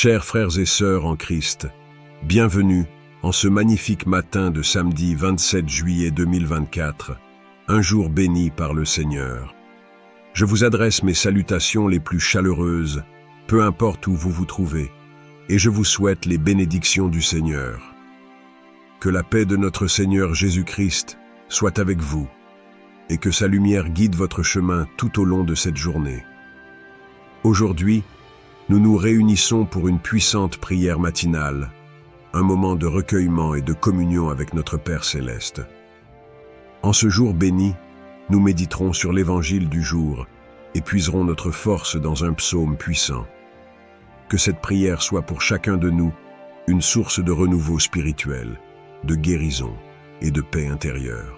Chers frères et sœurs en Christ, bienvenue en ce magnifique matin de samedi 27 juillet 2024, un jour béni par le Seigneur. Je vous adresse mes salutations les plus chaleureuses, peu importe où vous vous trouvez, et je vous souhaite les bénédictions du Seigneur. Que la paix de notre Seigneur Jésus-Christ soit avec vous, et que sa lumière guide votre chemin tout au long de cette journée. Aujourd'hui, nous nous réunissons pour une puissante prière matinale, un moment de recueillement et de communion avec notre Père Céleste. En ce jour béni, nous méditerons sur l'Évangile du jour et puiserons notre force dans un psaume puissant. Que cette prière soit pour chacun de nous une source de renouveau spirituel, de guérison et de paix intérieure.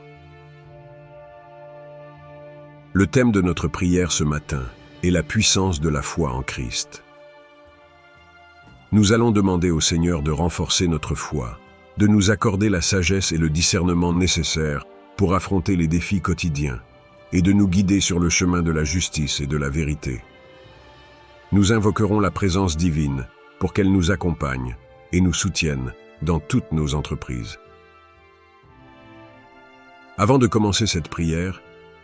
Le thème de notre prière ce matin est la puissance de la foi en Christ. Nous allons demander au Seigneur de renforcer notre foi, de nous accorder la sagesse et le discernement nécessaires pour affronter les défis quotidiens et de nous guider sur le chemin de la justice et de la vérité. Nous invoquerons la présence divine pour qu'elle nous accompagne et nous soutienne dans toutes nos entreprises. Avant de commencer cette prière,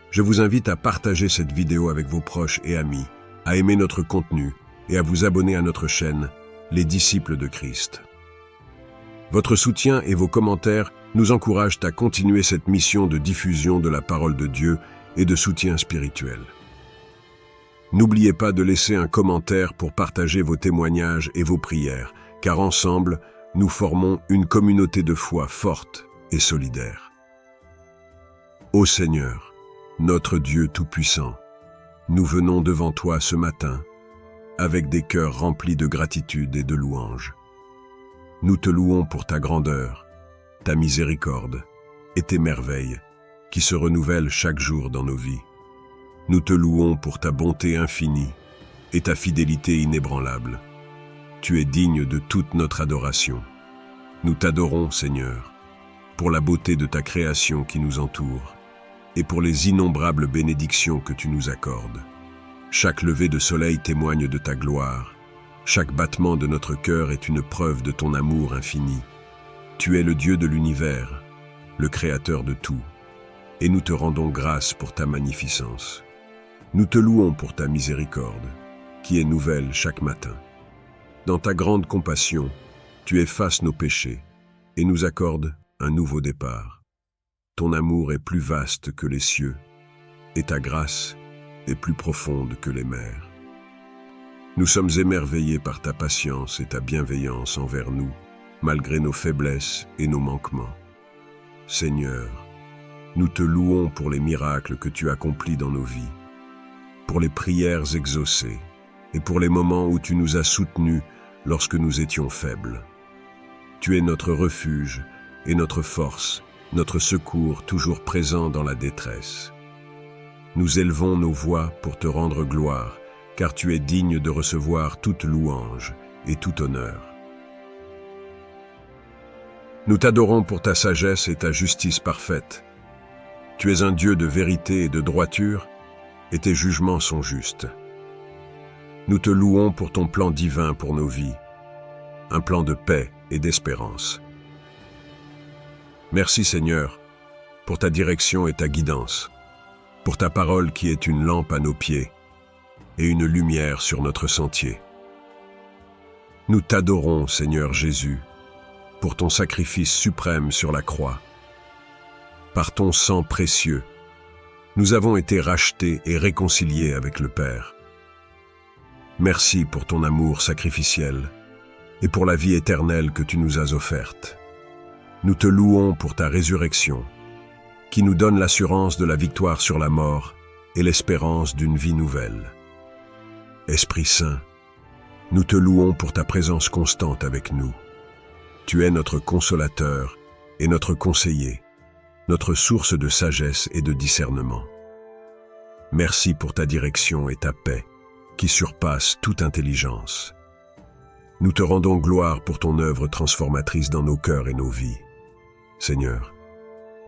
je vous invite à partager cette vidéo avec vos proches et amis, à aimer notre contenu et à vous abonner à notre chaîne, les disciples de Christ. Votre soutien et vos commentaires nous encouragent à continuer cette mission de diffusion de la parole de Dieu et de soutien spirituel. N'oubliez pas de laisser un commentaire pour partager vos témoignages et vos prières, car ensemble, nous formons une communauté de foi forte et solidaire. Ô Seigneur, notre Dieu Tout-Puissant, nous venons devant toi ce matin, avec des cœurs remplis de gratitude et de louange. Nous te louons pour ta grandeur, ta miséricorde et tes merveilles qui se renouvellent chaque jour dans nos vies. Nous te louons pour ta bonté infinie et ta fidélité inébranlable. Tu es digne de toute notre adoration. Nous t'adorons, Seigneur, pour la beauté de ta création qui nous entoure et pour les innombrables bénédictions que tu nous accordes. Chaque lever de soleil témoigne de ta gloire. Chaque battement de notre cœur est une preuve de ton amour infini. Tu es le Dieu de l'univers, le Créateur de tout, et nous te rendons grâce pour ta magnificence. Nous te louons pour ta miséricorde, qui est nouvelle chaque matin. Dans ta grande compassion, tu effaces nos péchés et nous accordes un nouveau départ. Ton amour est plus vaste que les cieux, et ta grâce est plus profonde que les mers. Nous sommes émerveillés par ta patience et ta bienveillance envers nous, malgré nos faiblesses et nos manquements. Seigneur, nous te louons pour les miracles que tu accomplis dans nos vies, pour les prières exaucées et pour les moments où tu nous as soutenus lorsque nous étions faibles. Tu es notre refuge et notre force, notre secours toujours présent dans la détresse. Nous élevons nos voix pour te rendre gloire, car tu es digne de recevoir toute louange et tout honneur. Nous t'adorons pour ta sagesse et ta justice parfaite. Tu es un Dieu de vérité et de droiture, et tes jugements sont justes. Nous te louons pour ton plan divin pour nos vies, un plan de paix et d'espérance. Merci Seigneur, pour ta direction et ta guidance, pour ta parole qui est une lampe à nos pieds et une lumière sur notre sentier. Nous t'adorons, Seigneur Jésus, pour ton sacrifice suprême sur la croix. Par ton sang précieux, nous avons été rachetés et réconciliés avec le Père. Merci pour ton amour sacrificiel et pour la vie éternelle que tu nous as offerte. Nous te louons pour ta résurrection, qui nous donne l'assurance de la victoire sur la mort et l'espérance d'une vie nouvelle. Esprit Saint, nous te louons pour ta présence constante avec nous. Tu es notre consolateur et notre conseiller, notre source de sagesse et de discernement. Merci pour ta direction et ta paix, qui surpassent toute intelligence. Nous te rendons gloire pour ton œuvre transformatrice dans nos cœurs et nos vies. Seigneur,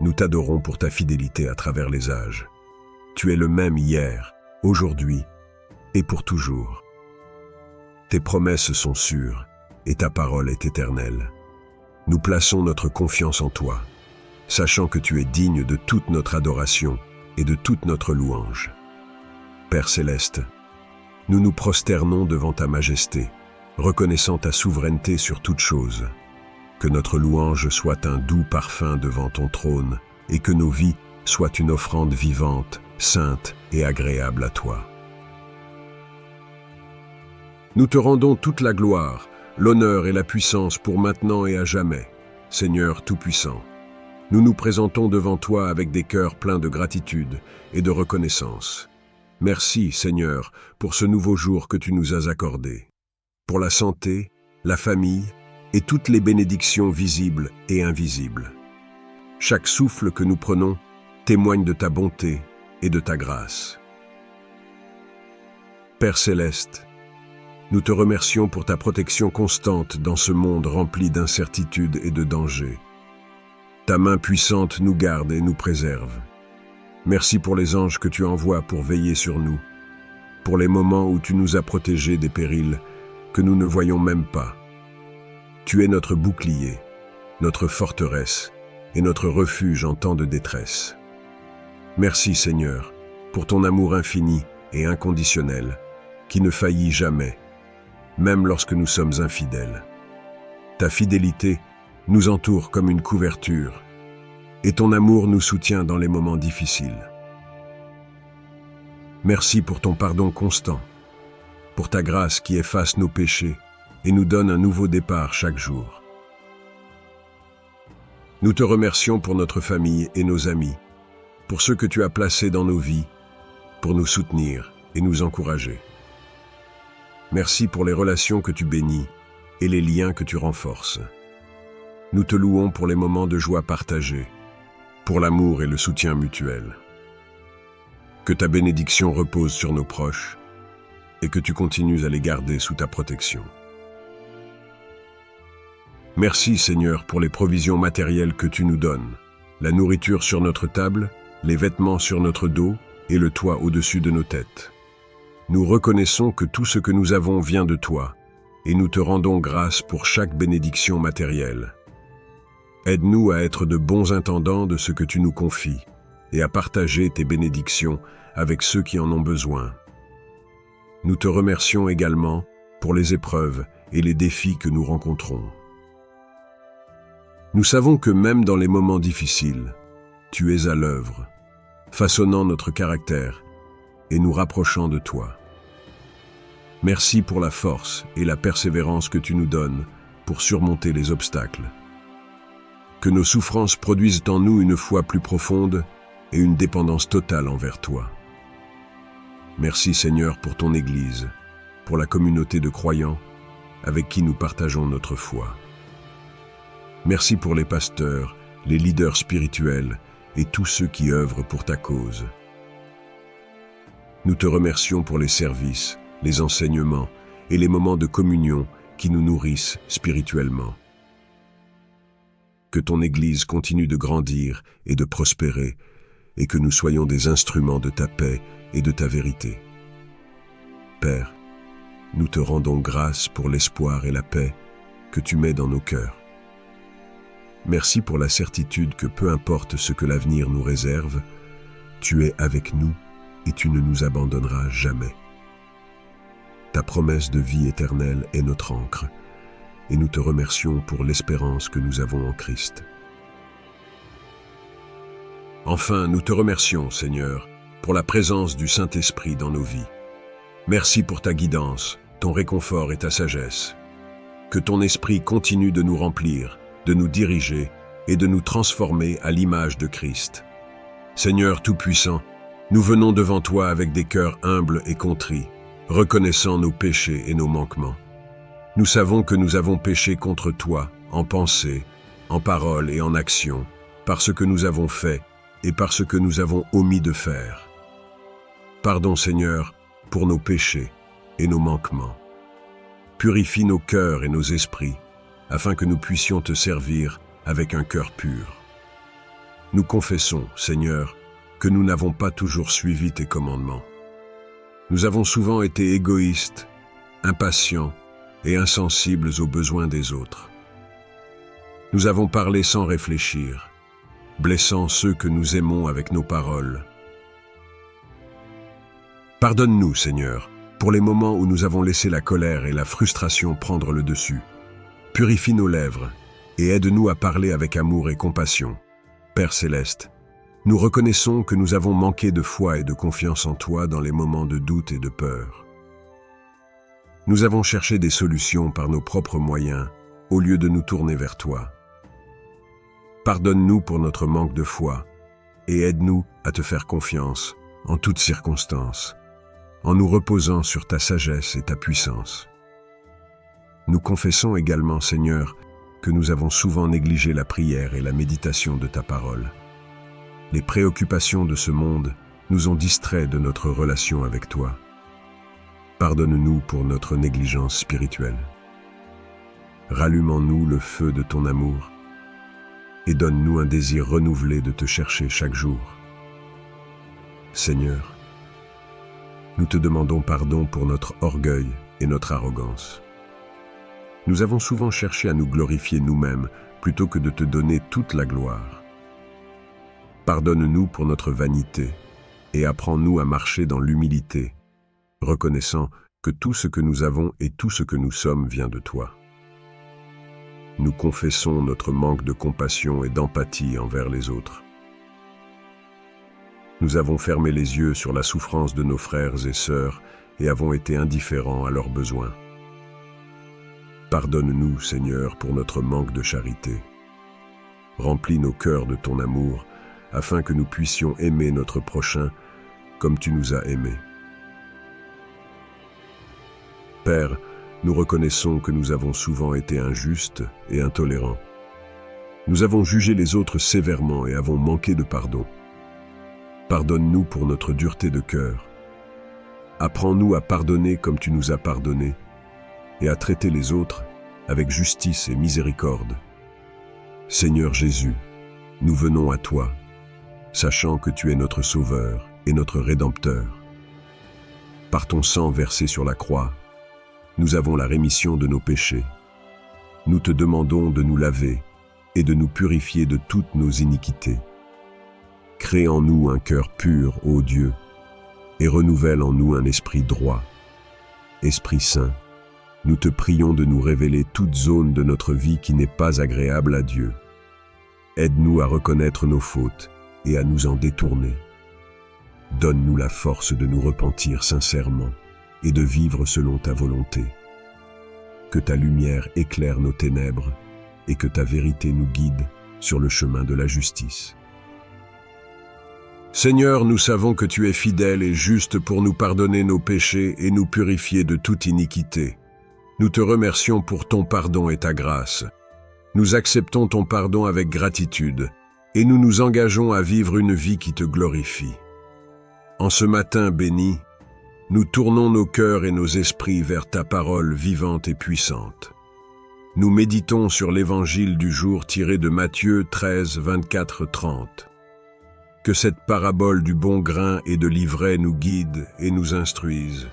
nous t'adorons pour ta fidélité à travers les âges. Tu es le même hier, aujourd'hui et pour toujours. Tes promesses sont sûres, et ta parole est éternelle. Nous plaçons notre confiance en toi, sachant que tu es digne de toute notre adoration et de toute notre louange. Père céleste, nous nous prosternons devant ta majesté, reconnaissant ta souveraineté sur toute chose. Que notre louange soit un doux parfum devant ton trône, et que nos vies soient une offrande vivante, sainte et agréable à toi. Nous te rendons toute la gloire, l'honneur et la puissance pour maintenant et à jamais, Seigneur Tout-Puissant. Nous nous présentons devant toi avec des cœurs pleins de gratitude et de reconnaissance. Merci, Seigneur, pour ce nouveau jour que tu nous as accordé, pour la santé, la famille et toutes les bénédictions visibles et invisibles. Chaque souffle que nous prenons témoigne de ta bonté et de ta grâce. Père céleste, nous te remercions pour ta protection constante dans ce monde rempli d'incertitudes et de dangers. Ta main puissante nous garde et nous préserve. Merci pour les anges que tu envoies pour veiller sur nous, pour les moments où tu nous as protégés des périls que nous ne voyons même pas. Tu es notre bouclier, notre forteresse et notre refuge en temps de détresse. Merci Seigneur, pour ton amour infini et inconditionnel, qui ne faillit jamais, même lorsque nous sommes infidèles. Ta fidélité nous entoure comme une couverture, et ton amour nous soutient dans les moments difficiles. Merci pour ton pardon constant, pour ta grâce qui efface nos péchés et nous donne un nouveau départ chaque jour. Nous te remercions pour notre famille et nos amis, pour ceux que tu as placés dans nos vies, pour nous soutenir et nous encourager. Merci pour les relations que tu bénis et les liens que tu renforces. Nous te louons pour les moments de joie partagés, pour l'amour et le soutien mutuel. Que ta bénédiction repose sur nos proches et que tu continues à les garder sous ta protection. Merci Seigneur pour les provisions matérielles que tu nous donnes, la nourriture sur notre table, les vêtements sur notre dos et le toit au-dessus de nos têtes. Nous reconnaissons que tout ce que nous avons vient de toi, et nous te rendons grâce pour chaque bénédiction matérielle. Aide-nous à être de bons intendants de ce que tu nous confies, et à partager tes bénédictions avec ceux qui en ont besoin. Nous te remercions également pour les épreuves et les défis que nous rencontrons. Nous savons que même dans les moments difficiles, tu es à l'œuvre, façonnant notre caractère et nous rapprochant de toi. Merci pour la force et la persévérance que tu nous donnes pour surmonter les obstacles. Que nos souffrances produisent en nous une foi plus profonde et une dépendance totale envers toi. Merci Seigneur pour ton Église, pour la communauté de croyants avec qui nous partageons notre foi. Merci pour les pasteurs, les leaders spirituels et tous ceux qui œuvrent pour ta cause. Nous te remercions pour les services, les enseignements et les moments de communion qui nous nourrissent spirituellement. Que ton Église continue de grandir et de prospérer, et que nous soyons des instruments de ta paix et de ta vérité. Père, nous te rendons grâce pour l'espoir et la paix que tu mets dans nos cœurs. Merci pour la certitude que peu importe ce que l'avenir nous réserve, tu es avec nous et tu ne nous abandonneras jamais. Ta promesse de vie éternelle est notre ancre, et nous te remercions pour l'espérance que nous avons en Christ. Enfin, nous te remercions, Seigneur, pour la présence du Saint-Esprit dans nos vies. Merci pour ta guidance, ton réconfort et ta sagesse. Que ton Esprit continue de nous remplir, de nous diriger et de nous transformer à l'image de Christ. Seigneur Tout-Puissant, nous venons devant toi avec des cœurs humbles et contrits, reconnaissant nos péchés et nos manquements. Nous savons que nous avons péché contre toi, en pensée, en parole et en action, par ce que nous avons fait et par ce que nous avons omis de faire. Pardon, Seigneur, pour nos péchés et nos manquements. Purifie nos cœurs et nos esprits, afin que nous puissions te servir avec un cœur pur. Nous confessons, Seigneur, que nous n'avons pas toujours suivi tes commandements. Nous avons souvent été égoïstes, impatients et insensibles aux besoins des autres. Nous avons parlé sans réfléchir, blessant ceux que nous aimons avec nos paroles. Pardonne-nous, Seigneur, pour les moments où nous avons laissé la colère et la frustration prendre le dessus. Purifie nos lèvres et aide-nous à parler avec amour et compassion. Père céleste, nous reconnaissons que nous avons manqué de foi et de confiance en toi dans les moments de doute et de peur. Nous avons cherché des solutions par nos propres moyens, au lieu de nous tourner vers toi. Pardonne-nous pour notre manque de foi et aide-nous à te faire confiance en toutes circonstances, en nous reposant sur ta sagesse et ta puissance. Nous confessons également, Seigneur, que nous avons souvent négligé la prière et la méditation de ta parole. Les préoccupations de ce monde nous ont distraits de notre relation avec toi. Pardonne-nous pour notre négligence spirituelle. Rallume en nous le feu de ton amour et donne-nous un désir renouvelé de te chercher chaque jour. Seigneur, nous te demandons pardon pour notre orgueil et notre arrogance. Nous avons souvent cherché à nous glorifier nous-mêmes plutôt que de te donner toute la gloire. Pardonne-nous pour notre vanité et apprends-nous à marcher dans l'humilité, reconnaissant que tout ce que nous avons et tout ce que nous sommes vient de toi. Nous confessons notre manque de compassion et d'empathie envers les autres. Nous avons fermé les yeux sur la souffrance de nos frères et sœurs et avons été indifférents à leurs besoins. Pardonne-nous, Seigneur, pour notre manque de charité. Remplis nos cœurs de ton amour, afin que nous puissions aimer notre prochain comme tu nous as aimés. Père, nous reconnaissons que nous avons souvent été injustes et intolérants. Nous avons jugé les autres sévèrement et avons manqué de pardon. Pardonne-nous pour notre dureté de cœur. Apprends-nous à pardonner comme tu nous as pardonné et à traiter les autres avec justice et miséricorde. Seigneur Jésus, nous venons à toi, sachant que tu es notre Sauveur et notre Rédempteur. Par ton sang versé sur la croix, nous avons la rémission de nos péchés. Nous te demandons de nous laver et de nous purifier de toutes nos iniquités. Crée en nous un cœur pur, ô Dieu, et renouvelle en nous un esprit droit. Esprit Saint, nous te prions de nous révéler toute zone de notre vie qui n'est pas agréable à Dieu. Aide-nous à reconnaître nos fautes et à nous en détourner. Donne-nous la force de nous repentir sincèrement et de vivre selon ta volonté. Que ta lumière éclaire nos ténèbres et que ta vérité nous guide sur le chemin de la justice. Seigneur, nous savons que tu es fidèle et juste pour nous pardonner nos péchés et nous purifier de toute iniquité. Nous te remercions pour ton pardon et ta grâce. Nous acceptons ton pardon avec gratitude et nous nous engageons à vivre une vie qui te glorifie. En ce matin béni, nous tournons nos cœurs et nos esprits vers ta parole vivante et puissante. Nous méditons sur l'évangile du jour tiré de Matthieu 13, 24, 30. Que cette parabole du bon grain et de l'ivraie nous guide et nous instruise,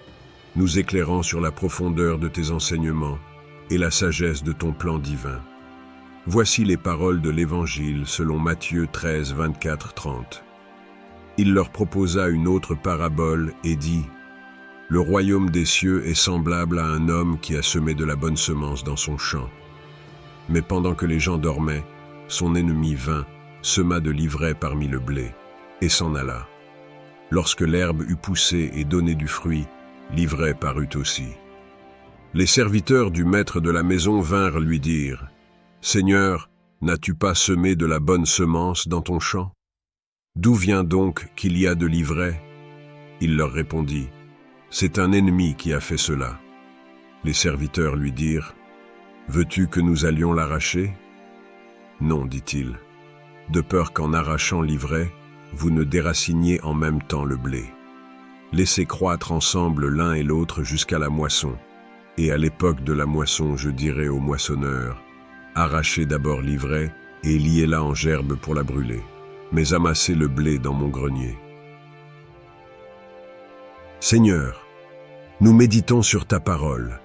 nous éclairant sur la profondeur de tes enseignements et la sagesse de ton plan divin. Voici les paroles de l'Évangile selon Matthieu 13, 24, 30. Il leur proposa une autre parabole et dit : « Le royaume des cieux est semblable à un homme qui a semé de la bonne semence dans son champ. Mais pendant que les gens dormaient, son ennemi vint, sema de l'ivraie parmi le blé, et s'en alla. Lorsque l'herbe eut poussé et donné du fruit, l'ivraie parut aussi. Les serviteurs du maître de la maison vinrent lui dire : « Seigneur, n'as-tu pas semé de la bonne semence dans ton champ ? D'où vient donc qu'il y a de l'ivraie ? » Il leur répondit : « C'est un ennemi qui a fait cela. » Les serviteurs lui dirent : « Veux-tu que nous allions l'arracher ? » « Non, dit-il, de peur qu'en arrachant l'ivraie, vous ne déraciniez en même temps le blé. Laissez croître ensemble l'un et l'autre jusqu'à la moisson. Et à l'époque de la moisson, je dirai aux moissonneurs : arrachez d'abord l'ivraie et liez-la en gerbe pour la brûler, mais amassez le blé dans mon grenier. Seigneur, nous méditons sur ta parole.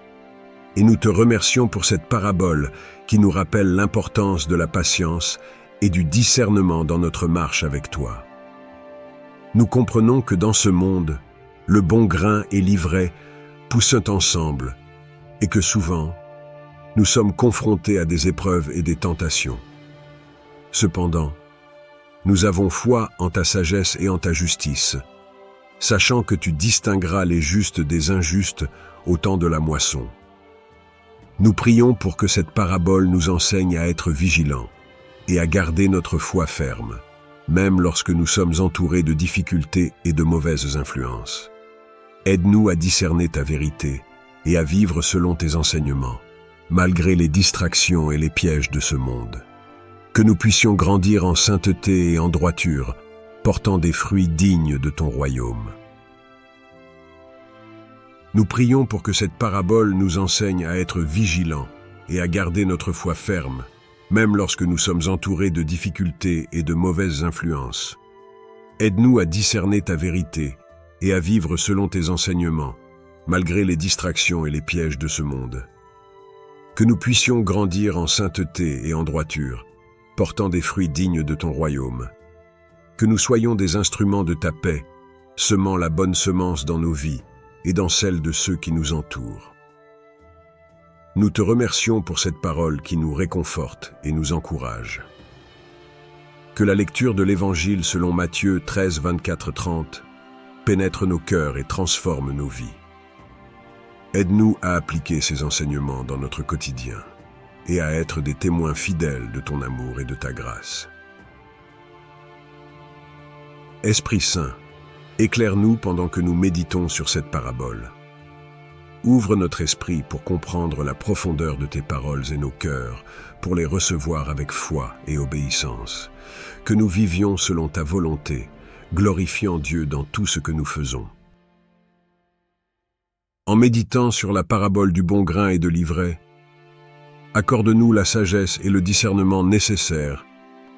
et nous te remercions pour cette parabole qui nous rappelle l'importance de la patience et du discernement dans notre marche avec toi. Nous comprenons que dans ce monde, le bon grain et l'ivraie poussent ensemble et que souvent, nous sommes confrontés à des épreuves et des tentations. Cependant, nous avons foi en ta sagesse et en ta justice, sachant que tu distingueras les justes des injustes au temps de la moisson. Nous prions pour que cette parabole nous enseigne à être vigilants et à garder notre foi ferme, même lorsque nous sommes entourés de difficultés et de mauvaises influences. Aide-nous à discerner ta vérité et à vivre selon tes enseignements, malgré les distractions et les pièges de ce monde. Que nous puissions grandir en sainteté et en droiture, portant des fruits dignes de ton royaume. Nous prions pour que cette parabole nous enseigne à être vigilants et à garder notre foi ferme, même lorsque nous sommes entourés de difficultés et de mauvaises influences. Aide-nous à discerner ta vérité et à vivre selon tes enseignements, malgré les distractions et les pièges de ce monde. Que nous puissions grandir en sainteté et en droiture, portant des fruits dignes de ton royaume. Que nous soyons des instruments de ta paix, semant la bonne semence dans nos vies et dans celles de ceux qui nous entourent. Nous te remercions pour cette parole qui nous réconforte et nous encourage. Que la lecture de l'Évangile selon Matthieu 13, 24-30 pénètre nos cœurs et transforme nos vies. Aide-nous à appliquer ces enseignements dans notre quotidien et à être des témoins fidèles de ton amour et de ta grâce. Esprit Saint, éclaire-nous pendant que nous méditons sur cette parabole. Ouvre notre esprit pour comprendre la profondeur de tes paroles et nos cœurs, pour les recevoir avec foi et obéissance. Que nous vivions selon ta volonté, glorifiant Dieu dans tout ce que nous faisons. En méditant sur la parabole du bon grain et de l'ivraie, accorde-nous la sagesse et le discernement nécessaires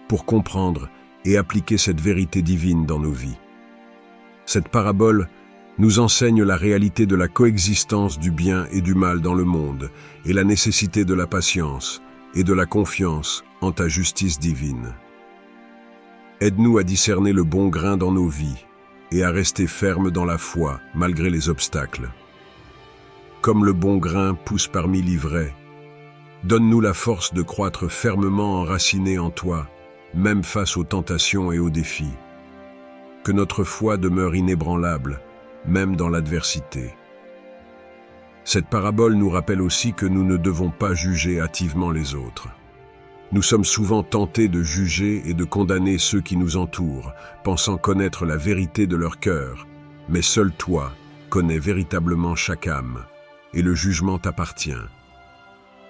pour comprendre et appliquer cette vérité divine dans nos vies. Cette parabole nous enseigne la réalité de la coexistence du bien et du mal dans le monde et la nécessité de la patience et de la confiance en ta justice divine. Aide-nous à discerner le bon grain dans nos vies et à rester fermes dans la foi malgré les obstacles. Comme le bon grain pousse parmi l'ivraie, donne-nous la force de croître fermement enracinés en toi, même face aux tentations et aux défis. Que notre foi demeure inébranlable, même dans l'adversité. Cette parabole nous rappelle aussi que nous ne devons pas juger hâtivement les autres. Nous sommes souvent tentés de juger et de condamner ceux qui nous entourent, pensant connaître la vérité de leur cœur, mais seul toi connais véritablement chaque âme, et le jugement t'appartient.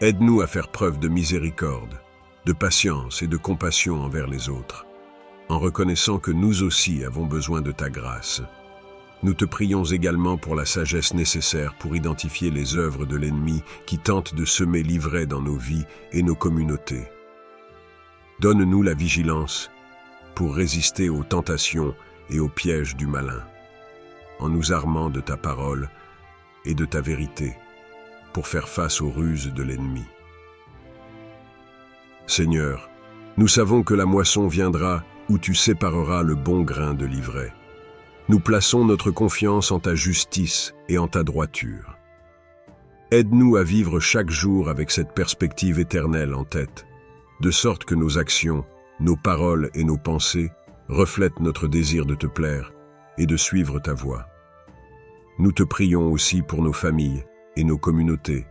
Aide-nous à faire preuve de miséricorde, de patience et de compassion envers les autres, en reconnaissant que nous aussi avons besoin de ta grâce. Nous te prions également pour la sagesse nécessaire pour identifier les œuvres de l'ennemi qui tentent de semer l'ivraie dans nos vies et nos communautés. Donne-nous la vigilance pour résister aux tentations et aux pièges du malin, en nous armant de ta parole et de ta vérité pour faire face aux ruses de l'ennemi. Seigneur, nous savons que la moisson viendra où tu sépareras le bon grain de l'ivraie. Nous plaçons notre confiance en ta justice et en ta droiture. Aide-nous à vivre chaque jour avec cette perspective éternelle en tête, de sorte que nos actions, nos paroles et nos pensées reflètent notre désir de te plaire et de suivre ta voie. Nous te prions aussi pour nos familles et nos communautés,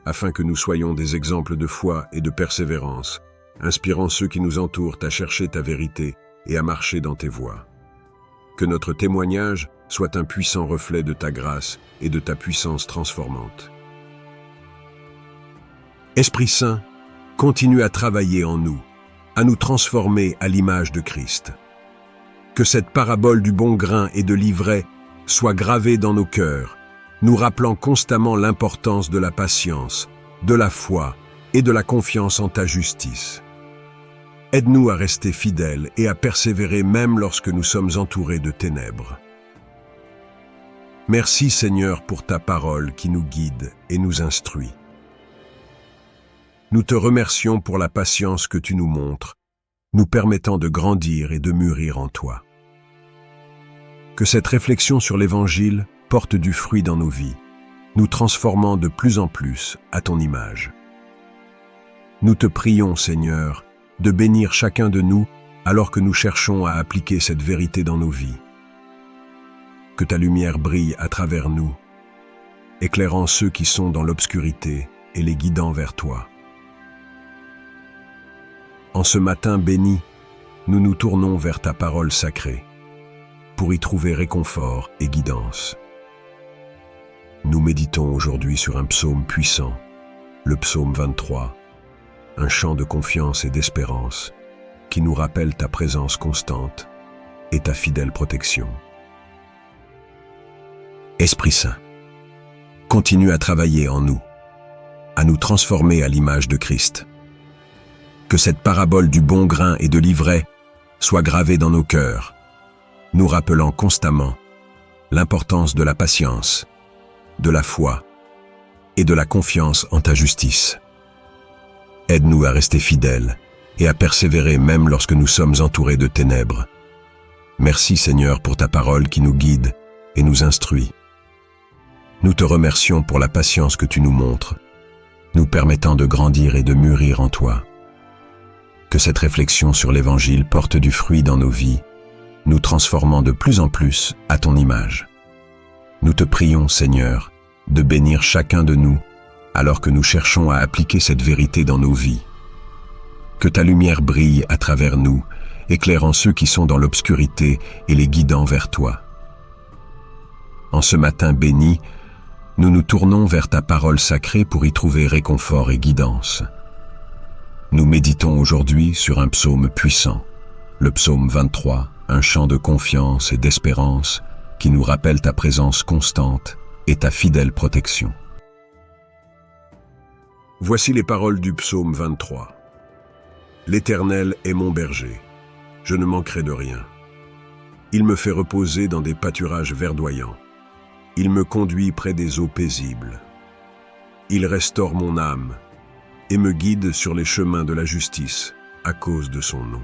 afin que nous soyons des exemples de foi et de persévérance, inspirant ceux qui nous entourent à chercher ta vérité et à marcher dans tes voies. Que notre témoignage soit un puissant reflet de ta grâce et de ta puissance transformante. Esprit Saint, continue à travailler en nous, à nous transformer à l'image de Christ. Que cette parabole du bon grain et de l'ivraie soit gravée dans nos cœurs, nous rappelant constamment l'importance de la patience, de la foi et de la confiance en ta justice. Aide-nous à rester fidèles et à persévérer même lorsque nous sommes entourés de ténèbres. Merci Seigneur pour ta parole qui nous guide et nous instruit. Nous te remercions pour la patience que tu nous montres, nous permettant de grandir et de mûrir en toi. Que cette réflexion sur l'Évangile porte du fruit dans nos vies, nous transformant de plus en plus à ton image. Nous te prions, Seigneur, de bénir chacun de nous alors que nous cherchons à appliquer cette vérité dans nos vies. Que ta lumière brille à travers nous, éclairant ceux qui sont dans l'obscurité et les guidant vers toi. En ce matin béni, nous nous tournons vers ta parole sacrée, pour y trouver réconfort et guidance. Nous méditons aujourd'hui sur un psaume puissant, le psaume 23, un chant de confiance et d'espérance qui nous rappelle ta présence constante et ta fidèle protection. Esprit Saint, continue à travailler en nous, à nous transformer à l'image de Christ. Que cette parabole du bon grain et de l'ivraie soit gravée dans nos cœurs, nous rappelant constamment l'importance de la patience, de la foi et de la confiance en ta justice. Aide-nous à rester fidèles et à persévérer même lorsque nous sommes entourés de ténèbres. Merci Seigneur pour ta parole qui nous guide et nous instruit. Nous te remercions pour la patience que tu nous montres, nous permettant de grandir et de mûrir en toi. Que cette réflexion sur l'Évangile porte du fruit dans nos vies, nous transformant de plus en plus à ton image. Nous te prions, Seigneur, de bénir chacun de nous alors que nous cherchons à appliquer cette vérité dans nos vies. Que ta lumière brille à travers nous, éclairant ceux qui sont dans l'obscurité et les guidant vers toi. En ce matin béni, nous nous tournons vers ta parole sacrée pour y trouver réconfort et guidance. Nous méditons aujourd'hui sur un psaume puissant, le psaume 23, un chant de confiance et d'espérance qui nous rappelle ta présence constante et ta fidèle protection. Voici les paroles du psaume 23. L'Éternel est mon berger, je ne manquerai de rien. Il me fait reposer dans des pâturages verdoyants. Il me conduit près des eaux paisibles. Il restaure mon âme et me guide sur les chemins de la justice à cause de son nom.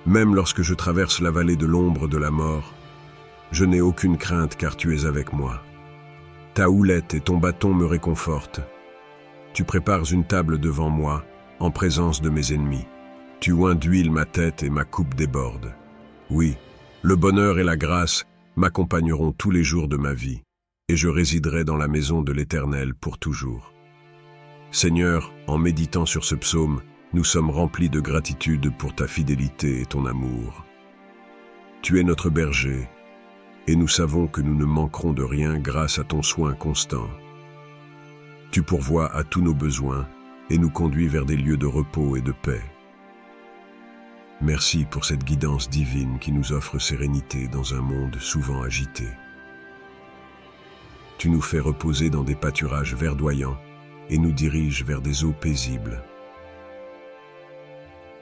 Même lorsque je traverse la vallée de l'ombre de la mort, je n'ai aucune crainte car tu es avec moi. Ta houlette et ton bâton me réconfortent. Tu prépares une table devant moi, en présence de mes ennemis. Tu oins d'huile ma tête et ma coupe déborde. Oui, le bonheur et la grâce m'accompagneront tous les jours de ma vie, et je résiderai dans la maison de l'Éternel pour toujours. Seigneur, en méditant sur ce psaume, nous sommes remplis de gratitude pour ta fidélité et ton amour. Tu es notre berger, et nous savons que nous ne manquerons de rien grâce à ton soin constant. Tu pourvois à tous nos besoins et nous conduis vers des lieux de repos et de paix. Merci pour cette guidance divine qui nous offre sérénité dans un monde souvent agité. Tu nous fais reposer dans des pâturages verdoyants et nous diriges vers des eaux paisibles.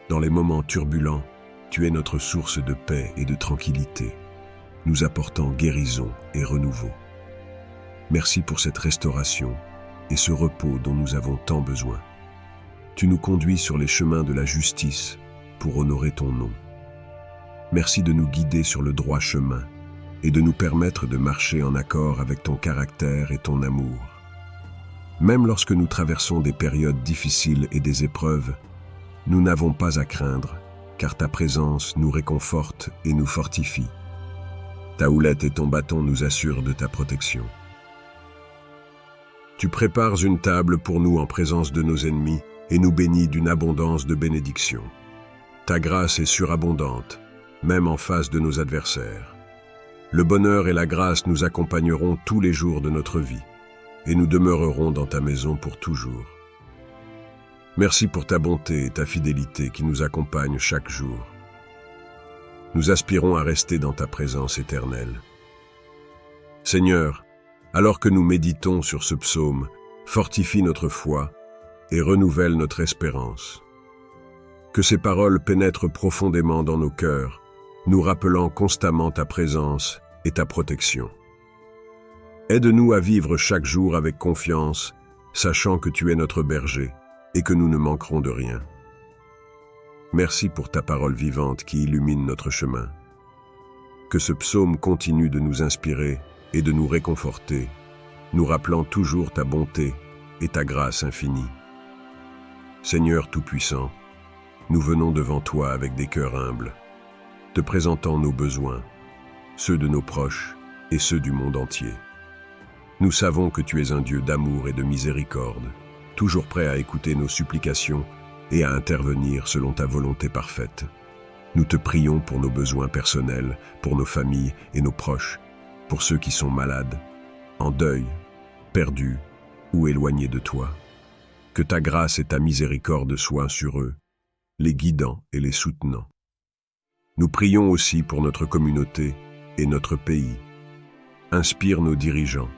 Dans les moments turbulents, tu es notre source de paix et de tranquillité, nous apportant guérison et renouveau. Merci pour cette restauration et ce repos dont nous avons tant besoin. Tu nous conduis sur les chemins de la justice pour honorer ton nom. Merci de nous guider sur le droit chemin et de nous permettre de marcher en accord avec ton caractère et ton amour. Même lorsque nous traversons des périodes difficiles et des épreuves, nous n'avons pas à craindre, car ta présence nous réconforte et nous fortifie. Ta houlette et ton bâton nous assurent de ta protection. Tu prépares une table pour nous en présence de nos ennemis et nous bénis d'une abondance de bénédictions. Ta grâce est surabondante, même en face de nos adversaires. Le bonheur et la grâce nous accompagneront tous les jours de notre vie, et nous demeurerons dans ta maison pour toujours. Merci pour ta bonté et ta fidélité qui nous accompagnent chaque jour. Nous aspirons à rester dans ta présence éternelle. Seigneur, alors que nous méditons sur ce psaume, fortifie notre foi et renouvelle notre espérance. Que ces paroles pénètrent profondément dans nos cœurs, nous rappelant constamment ta présence et ta protection. Aide-nous à vivre chaque jour avec confiance, sachant que tu es notre berger et que nous ne manquerons de rien. Merci pour ta parole vivante qui illumine notre chemin. Que ce psaume continue de nous inspirer et de nous réconforter, nous rappelant toujours ta bonté et ta grâce infinie. Seigneur Tout-Puissant, nous venons devant toi avec des cœurs humbles, te présentant nos besoins, ceux de nos proches et ceux du monde entier. Nous savons que tu es un Dieu d'amour et de miséricorde, toujours prêt à écouter nos supplications et à intervenir selon ta volonté parfaite. Nous te prions pour nos besoins personnels, pour nos familles et nos proches, pour ceux qui sont malades, en deuil, perdus ou éloignés de toi. Que ta grâce et ta miséricorde soient sur eux, les guidant et les soutenant. Nous prions aussi pour notre communauté et notre pays. Inspire nos dirigeants,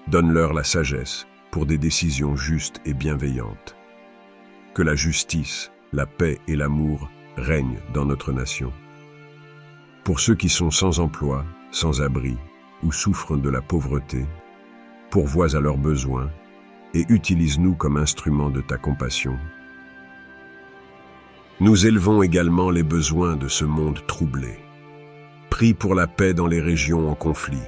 donne-leur la sagesse pour des décisions justes et bienveillantes. Que la justice, la paix et l'amour règnent dans notre nation. Pour ceux qui sont sans emploi, sans abri ou souffrent de la pauvreté, pourvois à leurs besoins et utilise-nous comme instruments de ta compassion. Nous élevons également les besoins de ce monde troublé. Prie pour la paix dans les régions en conflit,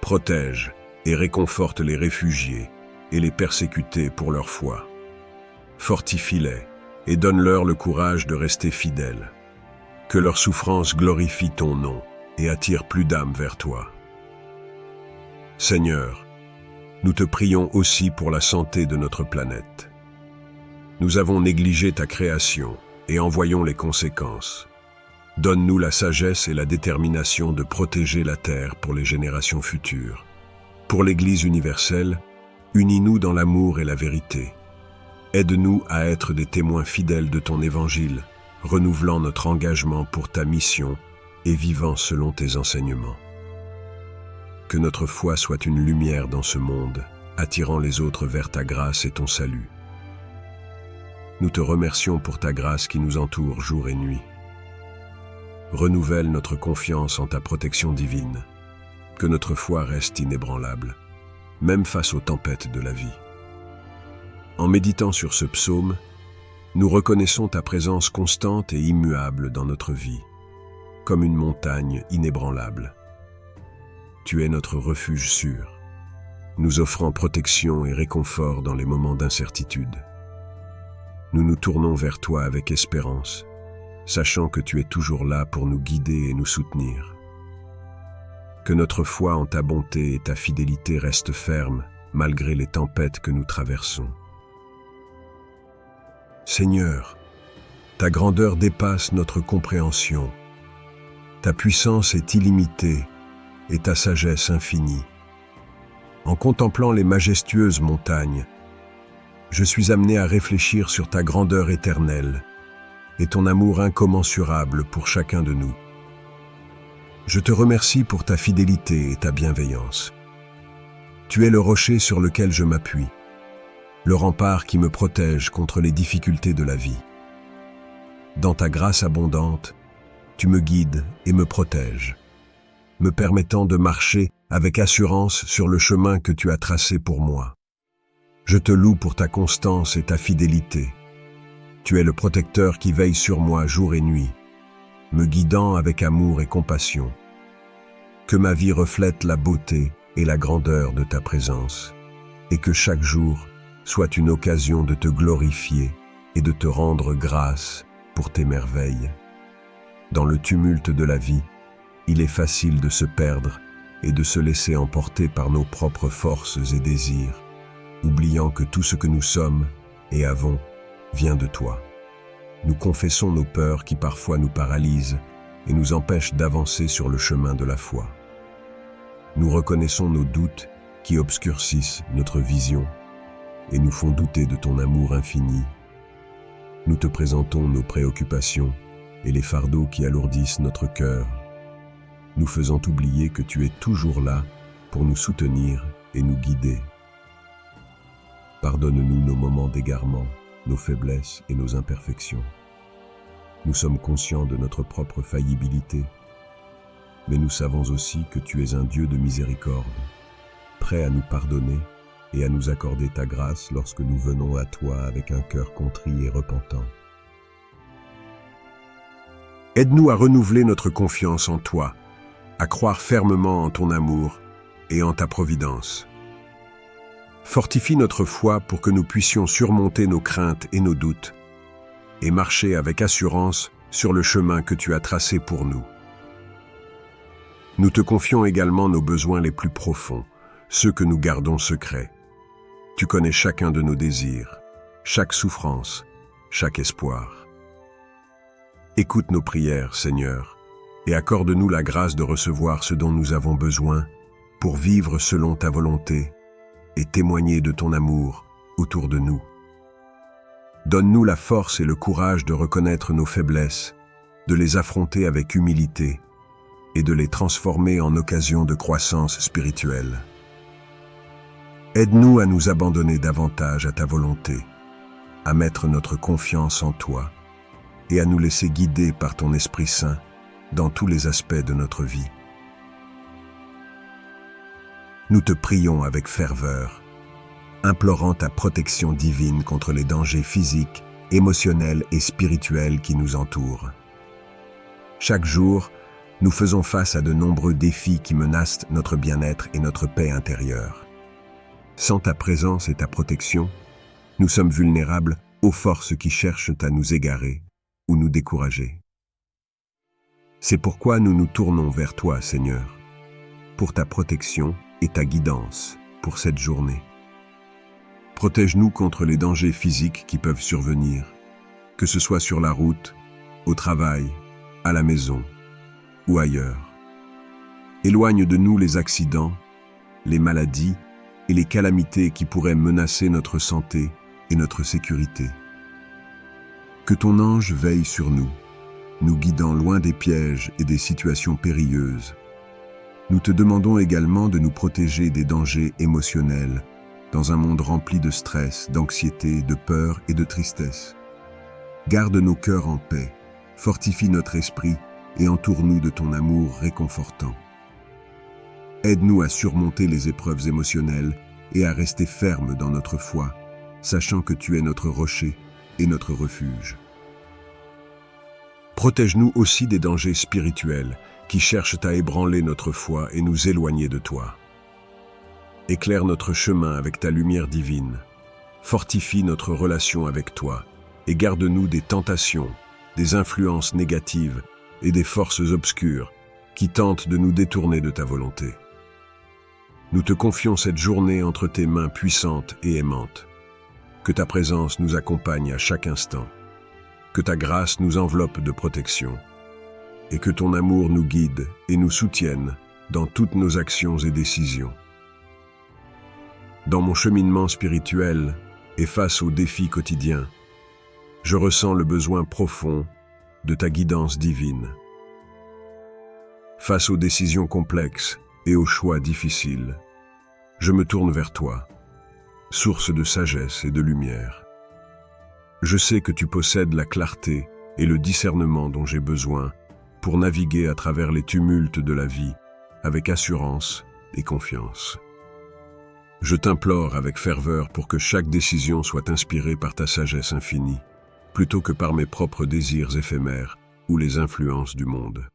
protège et réconforte les réfugiés et les persécutés pour leur foi. Fortifie-les et donne-leur le courage de rester fidèles. Que leur souffrance glorifie ton nom et attire plus d'âmes vers toi. Seigneur, nous te prions aussi pour la santé de notre planète. Nous avons négligé ta création et en voyons les conséquences. Donne-nous la sagesse et la détermination de protéger la Terre pour les générations futures. Pour l'Église universelle, unis-nous dans l'amour et la vérité. Aide-nous à être des témoins fidèles de ton évangile, renouvelant notre engagement pour ta mission et vivant selon tes enseignements. Que notre foi soit une lumière dans ce monde, attirant les autres vers ta grâce et ton salut. Nous te remercions pour ta grâce qui nous entoure jour et nuit. Renouvelle notre confiance en ta protection divine. Que notre foi reste inébranlable, même face aux tempêtes de la vie. En méditant sur ce psaume, nous reconnaissons ta présence constante et immuable dans notre vie, comme une montagne inébranlable. Tu es notre refuge sûr, nous offrant protection et réconfort dans les moments d'incertitude. Nous nous tournons vers toi avec espérance, sachant que tu es toujours là pour nous guider et nous soutenir. Que notre foi en ta bonté et ta fidélité reste ferme, malgré les tempêtes que nous traversons. Seigneur, ta grandeur dépasse notre compréhension. Ta puissance est illimitée et ta sagesse infinie. En contemplant les majestueuses montagnes, je suis amené à réfléchir sur ta grandeur éternelle et ton amour incommensurable pour chacun de nous. Je te remercie pour ta fidélité et ta bienveillance. Tu es le rocher sur lequel je m'appuie, le rempart qui me protège contre les difficultés de la vie. Dans ta grâce abondante, tu me guides et me protèges, me permettant de marcher avec assurance sur le chemin que tu as tracé pour moi. Je te loue pour ta constance et ta fidélité. Tu es le protecteur qui veille sur moi jour et nuit, me guidant avec amour et compassion. Que ma vie reflète la beauté et la grandeur de ta présence, et que chaque jour soit une occasion de te glorifier et de te rendre grâce pour tes merveilles. Dans le tumulte de la vie, il est facile de se perdre et de se laisser emporter par nos propres forces et désirs, oubliant que tout ce que nous sommes et avons vient de toi. Nous confessons nos peurs qui parfois nous paralysent et nous empêchent d'avancer sur le chemin de la foi. Nous reconnaissons nos doutes qui obscurcissent notre vision et nous font douter de ton amour infini. Nous te présentons nos préoccupations et les fardeaux qui alourdissent notre cœur, nous faisant oublier que tu es toujours là pour nous soutenir et nous guider. Pardonne-nous nos moments d'égarement, nos faiblesses et nos imperfections. Nous sommes conscients de notre propre faillibilité, mais nous savons aussi que tu es un Dieu de miséricorde, prêt à nous pardonner et à nous accorder ta grâce lorsque nous venons à toi avec un cœur contrit et repentant. Aide-nous à renouveler notre confiance en toi, à croire fermement en ton amour et en ta providence. Fortifie notre foi pour que nous puissions surmonter nos craintes et nos doutes et marcher avec assurance sur le chemin que tu as tracé pour nous. Nous te confions également nos besoins les plus profonds, ceux que nous gardons secrets. Tu connais chacun de nos désirs, chaque souffrance, chaque espoir. Écoute nos prières, Seigneur, et accorde-nous la grâce de recevoir ce dont nous avons besoin pour vivre selon ta volonté et témoigner de ton amour autour de nous. Donne-nous la force et le courage de reconnaître nos faiblesses, de les affronter avec humilité et de les transformer en occasion de croissance spirituelle. Aide-nous à nous abandonner davantage à ta volonté, à mettre notre confiance en toi et à nous laisser guider par ton Esprit Saint dans tous les aspects de notre vie. Nous te prions avec ferveur, implorant ta protection divine contre les dangers physiques, émotionnels et spirituels qui nous entourent. Chaque jour, nous faisons face à de nombreux défis qui menacent notre bien-être et notre paix intérieure. Sans ta présence et ta protection, nous sommes vulnérables aux forces qui cherchent à nous égarer ou nous décourager. C'est pourquoi nous nous tournons vers toi, Seigneur, pour ta protection et ta guidance pour cette journée. Protège-nous contre les dangers physiques qui peuvent survenir, que ce soit sur la route, au travail, à la maison ou ailleurs. Éloigne de nous les accidents, les maladies et les calamités qui pourraient menacer notre santé et notre sécurité. Que ton ange veille sur nous, nous guidant loin des pièges et des situations périlleuses. Nous te demandons également de nous protéger des dangers émotionnels dans un monde rempli de stress, d'anxiété, de peur et de tristesse. Garde nos cœurs en paix, fortifie notre esprit et entoure-nous de ton amour réconfortant. Aide-nous à surmonter les épreuves émotionnelles et à rester fermes dans notre foi, sachant que tu es notre rocher et notre refuge. Protège-nous aussi des dangers spirituels qui cherchent à ébranler notre foi et nous éloigner de toi. Éclaire notre chemin avec ta lumière divine, fortifie notre relation avec toi et garde-nous des tentations, des influences négatives et des forces obscures qui tentent de nous détourner de ta volonté. Nous te confions cette journée entre tes mains puissantes et aimantes. Que ta présence nous accompagne à chaque instant, que ta grâce nous enveloppe de protection, et que ton amour nous guide et nous soutienne dans toutes nos actions et décisions. Dans mon cheminement spirituel et face aux défis quotidiens, je ressens le besoin profond de ta guidance divine. Face aux décisions complexes et aux choix difficiles, je me tourne vers toi, source de sagesse et de lumière. Je sais que tu possèdes la clarté et le discernement dont j'ai besoin pour naviguer à travers les tumultes de la vie avec assurance et confiance. Je t'implore avec ferveur pour que chaque décision soit inspirée par ta sagesse infinie, plutôt que par mes propres désirs éphémères ou les influences du monde.